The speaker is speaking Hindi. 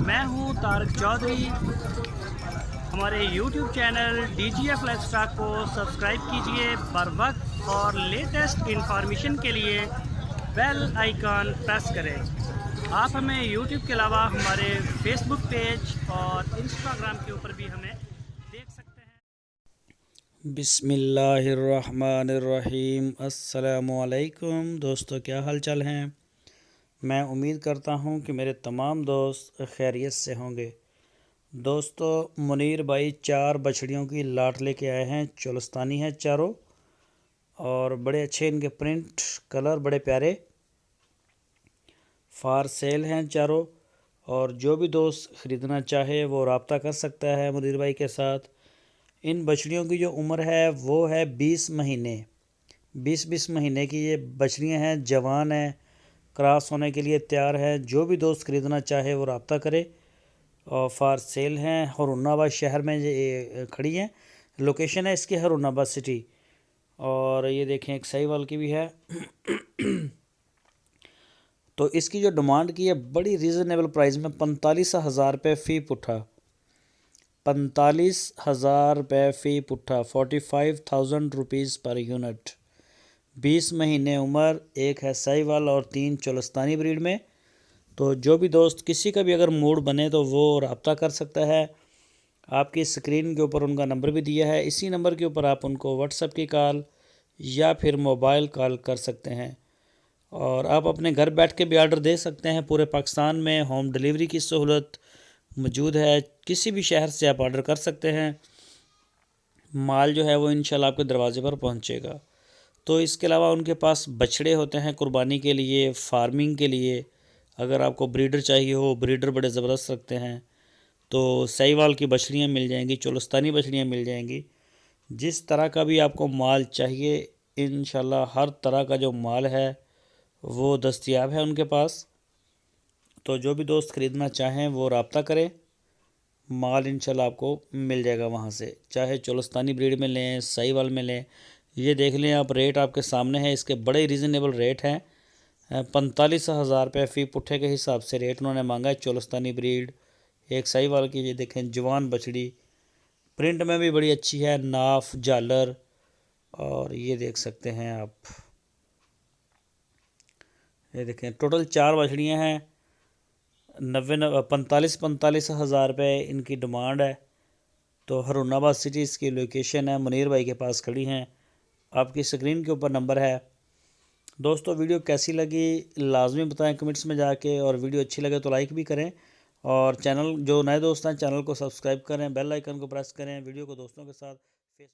मैं हूं तारक चौधरी। हमारे YouTube चैनल DGF लाइफस्टाइल को सब्सक्राइब कीजिए बर वक्त और लेटेस्ट इंफॉर्मेशन के लिए बेल आइकन प्रेस करें। आप हमें YouTube के अलावा हमारे Facebook पेज और Instagram के ऊपर भी हमें देख सकते हैं। बिस्मिल्लाहिर्रहमानिर्रहीम। अस्सलामुअलैकुम दोस्तों, क्या हाल चाल हैं। मैं उम्मीद करता हूं कि मेरे तमाम दोस्त खैरियत से होंगे। दोस्तों, मुनीर भाई 4 बछड़ियों की लाट लेके आए हैं। चोलस्तानी है चारों और बड़े अच्छे इनके प्रिंट कलर बड़े प्यारे। फार सेल हैं चारों और जो भी दोस्त ख़रीदना चाहे वो रब्ता कर सकता है मुनीर भाई के साथ। इन बछड़ियों की जो उम्र है वो है 20 महीने। 20 महीने की ये बछड़ियाँ हैं, जवान हैं, क्रॉस होने के लिए तैयार है। जो भी दोस्त ख़रीदना चाहे वो रब्ता करे। और फार सेल हैं। हरुणाबाद शहर में ये खड़ी हैं। लोकेशन है इसकी हरुणाबाद सिटी। और ये देखें एक साहिवाल की भी है। तो इसकी जो डिमांड की है बड़ी रीज़नेबल प्राइस में 45,000 रुपये फ़ी पुट्ठा। 45,000 रुपये फ़ी पुट्ठा, 45,000 रुपीज़ पर यूनिट। 20 महीने उम्र, एक है साहिवाल और 3 चोलस्तानी ब्रीड में। तो जो भी दोस्त किसी का भी अगर मूड बने तो वो रब्ता कर सकता है। आपकी स्क्रीन के ऊपर उनका नंबर भी दिया है। इसी नंबर के ऊपर आप उनको व्हाट्सएप की कॉल या फिर मोबाइल कॉल कर सकते हैं। और आप अपने घर बैठ के भी आर्डर दे सकते हैं। पूरे पाकिस्तान में होम डिलीवरी की सहूलत मौजूद है। किसी भी शहर से आप ऑर्डर कर सकते हैं। माल जो है वो इंशाल्लाह आपके दरवाजे पर पहुंचेगा। तो इसके अलावा उनके पास बछड़े होते हैं कुर्बानी के लिए, फार्मिंग के लिए। अगर आपको ब्रीडर चाहिए हो, ब्रीडर बड़े ज़बरदस्त रखते हैं, तो साहिवाल की बछड़ियाँ मिल जाएंगी, चोलस्तानी बछड़ियाँ मिल जाएंगी। जिस तरह का भी आपको माल चाहिए इंशाल्लाह हर तरह का जो माल है वो दस्तयाब है उनके पास। तो जो भी दोस्त ख़रीदना चाहें वो रब्ता करें। माल इंशाल्लाह आपको मिल जाएगा वहाँ से, चाहे चोलस्तानी ब्रीड में लें, साहिवाल में लें। ये देख लें आप, रेट आपके सामने है। इसके बड़े रीज़नेबल रेट हैं। 45,000 रुपये फ़ी पुट्ठे के हिसाब से रेट उन्होंने मांगा है। चोलस्तानी ब्रीड एक साहिवाल की, ये देखें जवान बछड़ी, प्रिंट में भी बड़ी अच्छी है, नाफ झालर। और ये देख सकते हैं आप, ये देखें टोटल 4 बछड़ियाँ हैं। 45,000 रुपये इनकी डिमांड है। तो हरुणाबाद सिटी इसकी लोकेशन है। मुनीर भाई के पास खड़ी हैं। आपकी स्क्रीन के ऊपर नंबर है। दोस्तों, वीडियो कैसी लगी लाजमी बताएं कमेंट्स में जाके, और वीडियो अच्छी लगे तो लाइक भी करें। और चैनल जो नए दोस्त हैं चैनल को सब्सक्राइब करें, बेल आइकन को प्रेस करें, वीडियो को दोस्तों के साथ फेसबुक